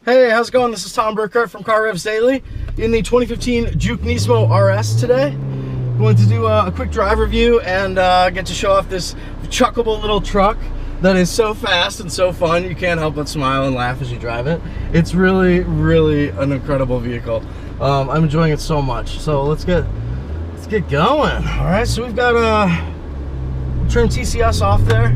Hey, how's it going? This is Tom Burkhardt from Car Revs Daily in the 2015 JUKE Nismo RS today. Going to do a quick drive review and get to show off this chuckable little truck that is so fast and so fun. You can't help but smile and laugh as you drive it. It's really, really an incredible vehicle. I'm enjoying it so much. So let's get going. All right, so we've got turn TCS off there.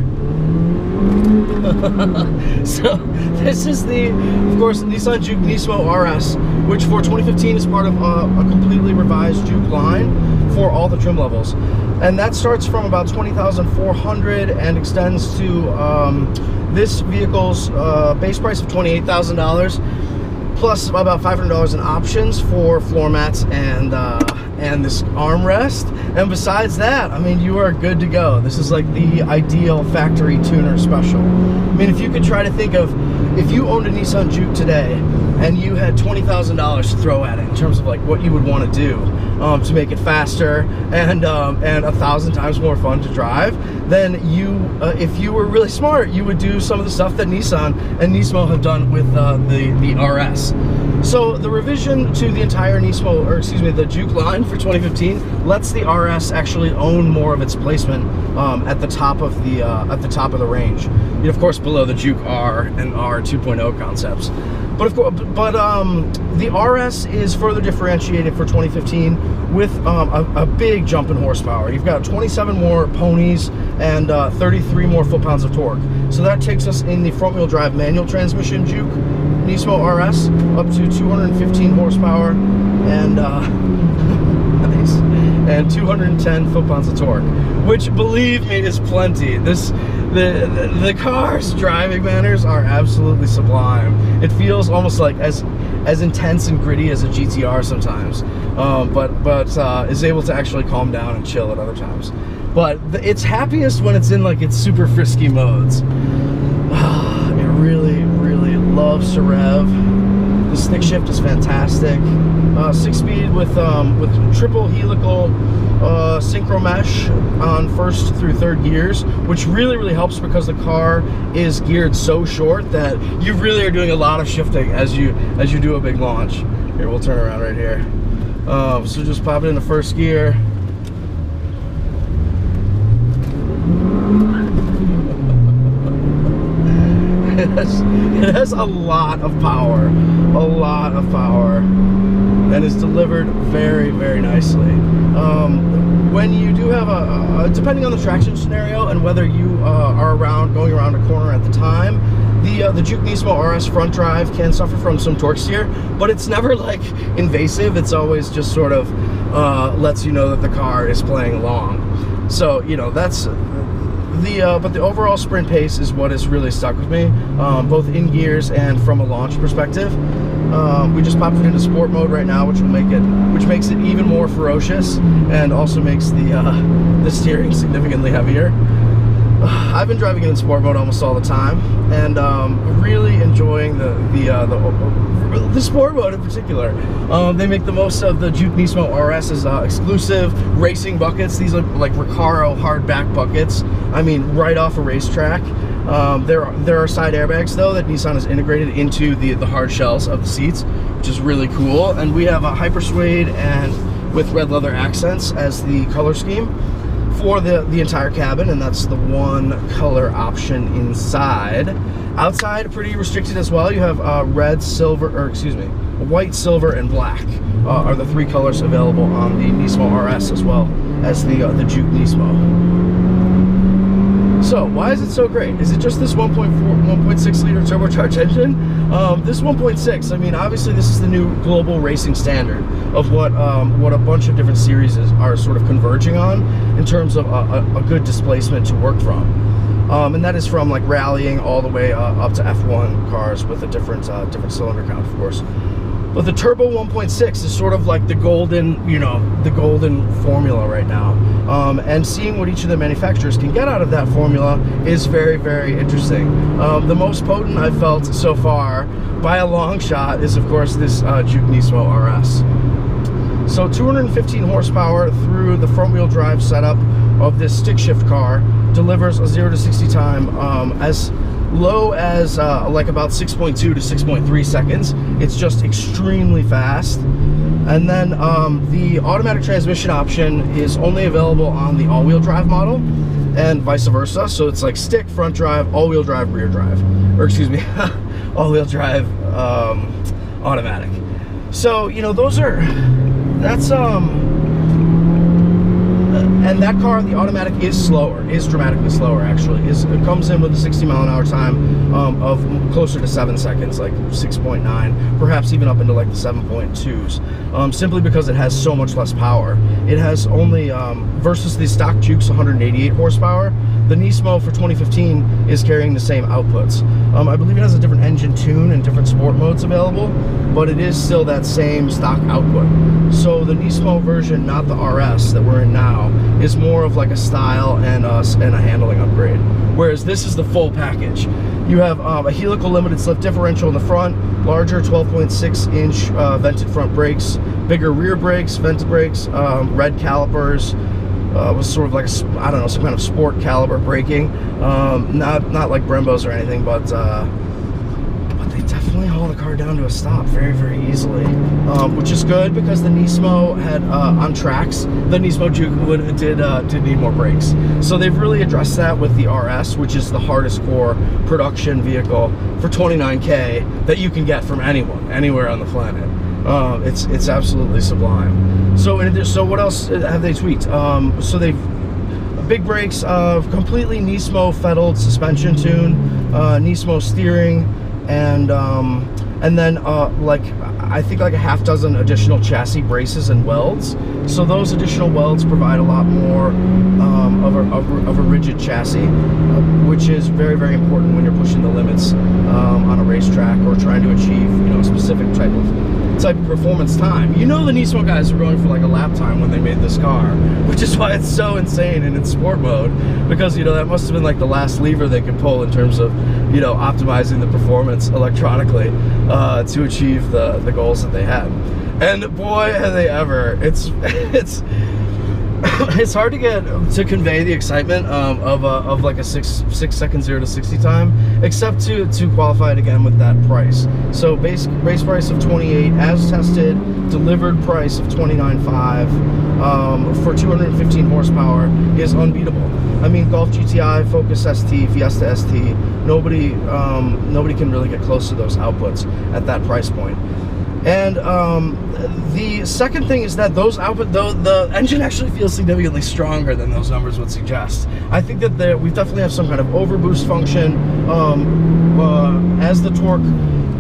So this is of course, the Nissan JUKE Nismo RS, which for 2015 is part of a completely revised JUKE line for all the trim levels. And that starts from about $20,400 and extends to this vehicle's base price of $28,000, plus about $500 in options for floor mats and this armrest. And besides that, I mean, you are good to go. This is like the ideal factory tuner special. I mean, if you could try to think of, if you owned a Nissan JUKE today and you had $20,000 to throw at it in terms of like what you would want to do to make it faster and 1,000 times more fun to drive, then you, if you were really smart, you would do some of the stuff that Nissan and Nismo have done with the RS. So the revision to the entire Nismo, or excuse me, the JUKE line for 2015 lets the RS actually own more of its placement at the top of the range. And of course, below the JUKE R and R 2.0 concepts. But of course, the RS is further differentiated for 2015 with a big jump in horsepower. You've got 27 more ponies and 33 more foot-pounds of torque. So that takes us in the front-wheel drive manual transmission JUKE Nismo RS up to 215 horsepower and nice, and 210 foot-pounds of torque, which, believe me, is plenty. The car's driving manners are absolutely sublime. It feels almost like as intense and gritty as a GTR sometimes, but is able to actually calm down and chill at other times. But it's happiest when it's in like its super frisky modes. It really, really loves to rev. The stick shift is fantastic. 6-speed with triple helical synchro mesh on first through third gears, which really, really helps because the car is geared so short that you really are doing a lot of shifting as you do a big launch. Here, we'll turn around right here. So just pop it into first gear. It has a lot of power, and is delivered very, very nicely. When you do have depending on the traction scenario and whether you are going around a corner at the time, the JUKE Nismo RS front drive can suffer from some torque steer, but it's never like invasive. It's always just sort of lets you know that the car is playing along. So, you know, that's but the overall sprint pace is what has really stuck with me, both in gears and from a launch perspective. We just popped it into sport mode right now, which makes it even more ferocious, and also makes the steering significantly heavier. I've been driving it in sport mode almost all the time, and really enjoying the sport mode in particular. They make the most of the JUKE Nismo RS's exclusive racing buckets. These are like Recaro hardback buckets. I mean, right off a racetrack. There are side airbags though that Nissan has integrated into the hard shells of the seats, which is really cool. And we have a hyper suede and with red leather accents as the color scheme for the entire cabin, and that's the one color option inside. Outside, pretty restricted as well. You have white, silver, and black are the three colors available on the Nismo RS, as well as the JUKE Nismo. So why is it so great? Is it just this 1.6 liter turbocharged engine? This 1.6, I mean, obviously this is the new global racing standard of what a bunch of different series are sort of converging on in terms of a good displacement to work from. And that is from like rallying all the way up to F1 cars with a different cylinder count, of course. But the turbo 1.6 is sort of like the golden formula right now. And seeing what each of the manufacturers can get out of that formula is very, very interesting. The most potent I've felt so far, by a long shot, is of course this JUKE Nismo RS. So 215 horsepower through the front-wheel drive setup of this stick shift car delivers a 0 to 60 time as low as like about 6.2 to 6.3 seconds. It's just extremely fast. And then the automatic transmission option is only available on the all-wheel drive model, and vice versa. So it's like stick, front drive, all-wheel drive, rear drive, or excuse me, all-wheel drive, automatic. So, you know, that's and that car, the automatic, is dramatically slower actually. It comes in with a 60 mile an hour time of closer to 7 seconds, like 6.9, perhaps even up into like the 7.2s, simply because it has so much less power. It has only, versus the stock Juke's 188 horsepower, the Nismo for 2015 is carrying the same outputs. I believe it has a different engine tune and different sport modes available, but it is still that same stock output. So the Nismo version, not the RS that we're in now, is more of like a style and a handling upgrade. Whereas this is the full package. You have a helical limited slip differential in the front, larger 12.6 inch vented front brakes, bigger rear brakes, vented brakes, red calipers, was sort of like I don't know, some kind of sport caliber braking. Not like Brembos or anything, but they definitely haul the car down to a stop very, very easily, which is good because the Nismo had on tracks, the Nismo Juke did need more brakes. So they've really addressed that with the RS, which is the hardest core production vehicle for 29K that you can get from anyone, anywhere on the planet. It's absolutely sublime. So what else have they tweaked? So they've big brakes, completely Nismo fettled suspension tune, Nismo steering, and then like I think like a half dozen additional chassis braces and welds. So those additional welds provide a lot more of a rigid chassis, which is very, very important when you're pushing the limits on a racetrack or trying to achieve, you know, a specific type of performance time. You know, the Nismo guys are going for like a lap time when they made this car, which is why it's so insane in its sport mode, because, you know, that must have been like the last lever they could pull in terms of, you know, optimizing the performance electronically to achieve the goals that they had. And boy, have they ever. It's hard to get to convey the excitement of like a 6 second 0 to 60 time, except to qualify it again with that price. So base price of 28, as tested, delivered price of 29.5 for 215 horsepower is unbeatable. I mean, Golf GTI, Focus ST, Fiesta ST, nobody can really get close to those outputs at that price point. And the second thing is that those output, the engine actually feels significantly stronger than those numbers would suggest. I think that we definitely have some kind of overboost function as the torque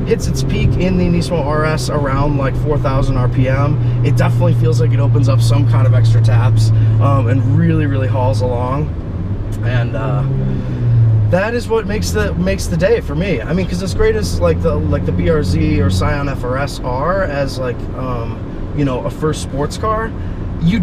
hits its peak in the Nismo RS around like 4,000 RPM. It definitely feels like it opens up some kind of extra taps and really, really hauls along. And that is what makes the day for me. I mean, because as great as like the BRZ or Scion FRS are as like you know, a first sports car, you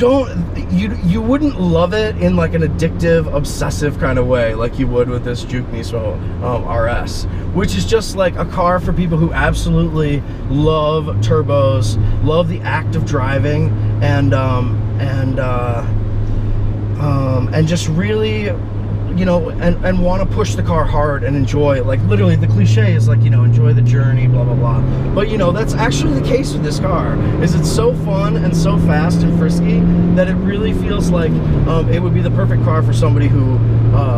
wouldn't love it in like an addictive, obsessive kind of way like you would with this JUKE Nismo RS, which is just like a car for people who absolutely love turbos, love the act of driving, and just really, you know, and want to push the car hard and enjoy, like literally the cliche is like, you know, enjoy the journey, blah blah blah, but you know, that's actually the case with this car. Is it's so fun and so fast and frisky that it really feels like it would be the perfect car for somebody who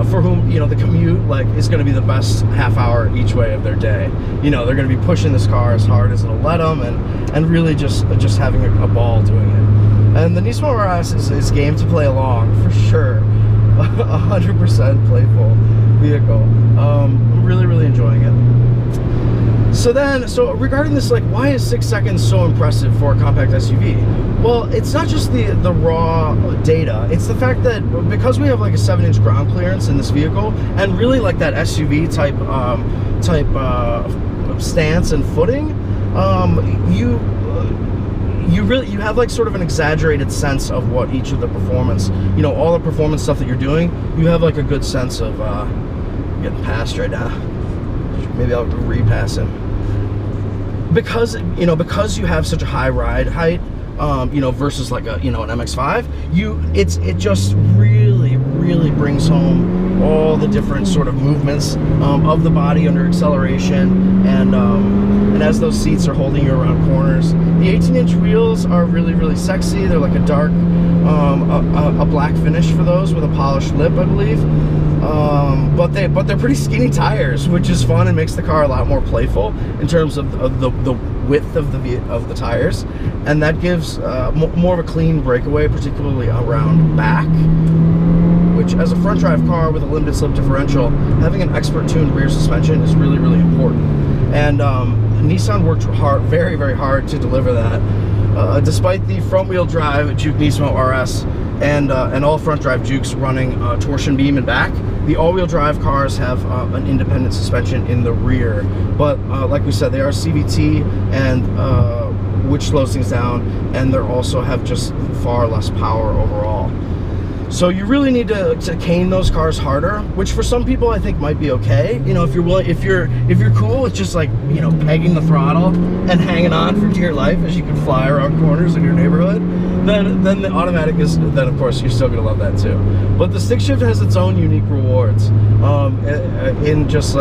for whom, you know, the commute like is going to be the best half hour each way of their day. You know, they're going to be pushing this car as hard as it'll let them, and really just having a ball doing it. And the Nismo RS is game to play along for sure. 100% playful vehicle. I'm really, really enjoying it. So regarding this, like, why is 6 seconds so impressive for a compact SUV? Well, it's not just the raw data. It's the fact that because we have like a 7-inch ground clearance in this vehicle, and really like that SUV type stance and footing, you have like sort of an exaggerated sense of what each of the performance, you know, all the performance stuff that you're doing, you have like a good sense of getting passed right now. Maybe I'll repass him. Because, you know, because you have such a high ride height, you know, versus like a, you know, an MX-5, it just really, really brings home all the different sort of movements of the body under acceleration, and as those seats are holding you around corners. The 18-inch wheels are really, really sexy. They're like a dark, a black finish for those with a polished lip, I believe. But they're pretty skinny tires, which is fun and makes the car a lot more playful in terms of the width of the tires, and that gives more of a clean breakaway, particularly around back. Which, as a front drive car with a limited slip differential, having an expert tuned rear suspension is really, really important. And Nissan worked hard, very, very hard to deliver that. Despite the front wheel drive JUKE Nismo RS and all front drive Jukes running torsion beam and back, the all-wheel drive cars have an independent suspension in the rear. But like we said, they are CVT, and which slows things down, and they also have just far less power overall. So you really need to cane those cars harder, which for some people I think might be okay. You know, if you're willing, if you're cool with just, like, you know, pegging the throttle and hanging on for dear life as you can fly around corners in your neighborhood, then the automatic is, then of course you're still gonna love that too. But the stick shift has its own unique rewards in just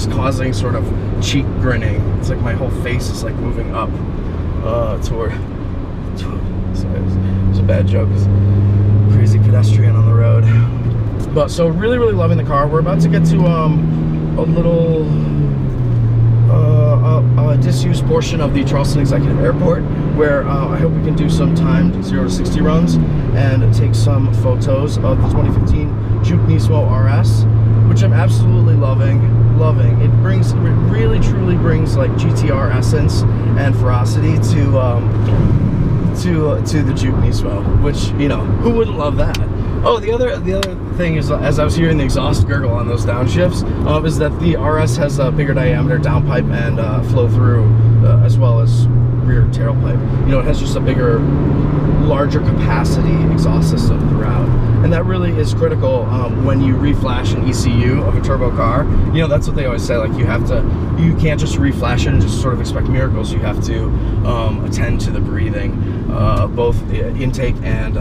causing sort of cheek grinning. It's like my whole face is like moving up toward. Sorry, it was a bad joke. Crazy pedestrian on the road. But so really, really loving the car. We're about to get to a little disused portion of the Charleston Executive Airport, where I hope we can do some timed 0 to 60 runs and take some photos of the 2015 JUKE Nismo RS, which I'm absolutely loving. It really truly brings like GTR essence and ferocity to the JUKE Nismo, which, you know, who wouldn't love that? Oh, the other thing is, as I was hearing the exhaust gurgle on those downshifts, is that the RS has a bigger diameter downpipe and flow through, as well as rear tailpipe. You know, it has just a bigger, larger capacity exhaust system throughout, and that really is critical when you reflash an ECU of a turbo car. You know, that's what they always say, like, you can't just reflash it and just sort of expect miracles. You have to attend to the breathing, both intake and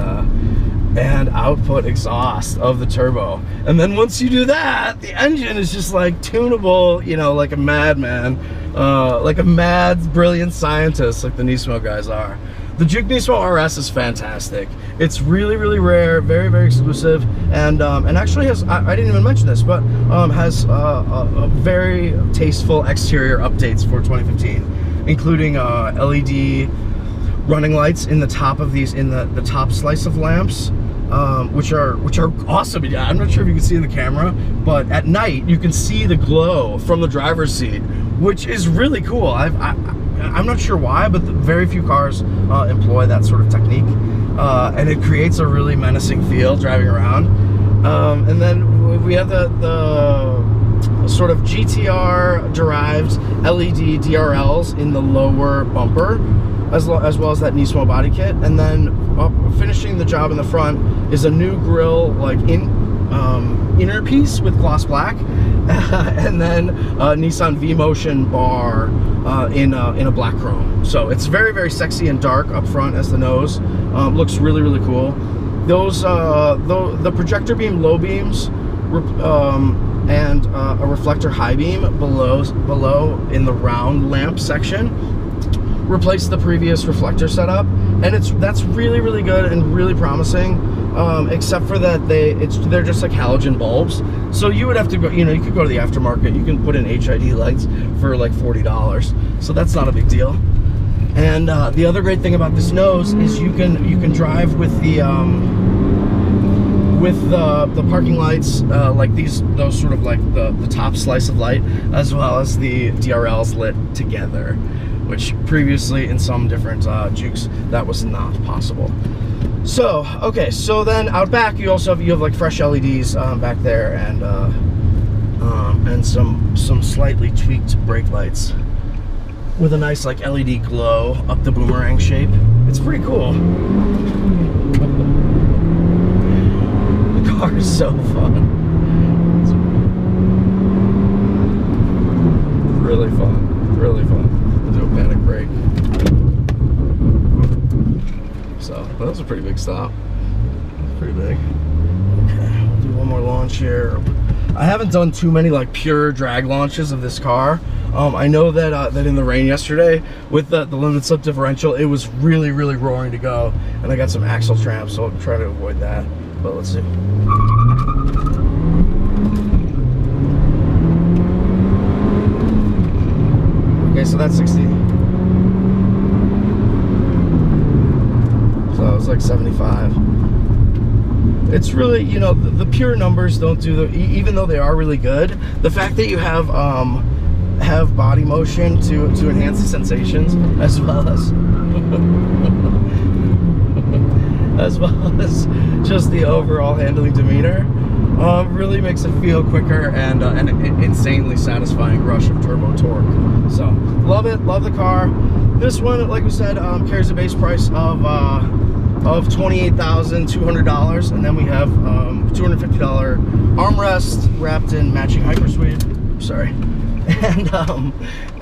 output exhaust of the turbo. And then once you do that, the engine is just like tunable, you know, like a madman, like a mad, brilliant scientist, like the Nismo guys are. The JUKE Nismo RS is fantastic. It's really, really rare, very, very exclusive, and actually has, I didn't even mention this, but has a very tasteful exterior updates for 2015, including LED running lights in the top of these, in the top slice of lamps, which are awesome. I'm not sure if you can see in the camera, but at night you can see the glow from the driver's seat, which is really cool. I'm not sure why, but very few cars employ that sort of technique, and it creates a really menacing feel driving around. And then we have the sort of GTR derived LED DRLs in the lower bumper, as well as that Nismo body kit, and then finishing the job in the front is a new grille, like inner piece with gloss black, and then Nissan V-Motion bar in a black chrome. So it's very, very sexy and dark up front as the nose. Looks really, really cool. Those the projector beam low beams and a reflector high beam below in the round lamp section replace the previous reflector setup, and that's really, really good and really promising, except for that they're just like halogen bulbs, so you would have to go, you know, you could go to the aftermarket, you can put in HID lights for like $40, so that's not a big deal. And the other great thing about this nose is you can drive with the parking lights, like those sort of like the top slice of light, as well as the DRLs lit together, which previously in some different Jukes that was not possible. So okay, so then out back you have like fresh LEDs back there, and some slightly tweaked brake lights with a nice like LED glow up the boomerang shape. It's pretty cool. The car is so fun. It's really fun, really fun. Do a panic brake. So that was a pretty big stop. Pretty big. Okay, we'll do one more launch here. I haven't done too many like pure drag launches of this car. I know that that in the rain yesterday with the limited slip differential, it was really roaring to go, and I got some axle tramps, so I'll try to avoid that. But let's see. Okay, so that's 60. So it's like 75. It's really, you know, the pure numbers don't do the, even though they are really good, the fact that you have body motion to enhance the sensations, as well as just the overall handling demeanor, really makes it feel quicker and an insanely satisfying rush of turbo torque. So love it, love the car. This one, like we said, carries a base price of $28,200, and then we have $250 armrest wrapped in matching hypersweep. Sorry.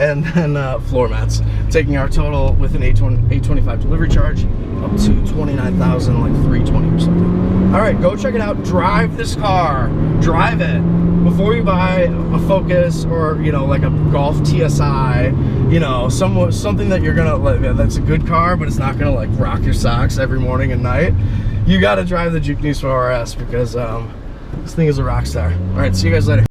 And then floor mats, taking our total with an $825 delivery charge up to $29,320 or something. All right, go check it out. Drive this car. Drive it before you buy a Focus or, you know, like a Golf TSI. You know, something that you're gonna like, that's a good car, but it's not gonna like rock your socks every morning and night. You got to drive the JUKE Nismo RS because this thing is a rock star. All right, see you guys later.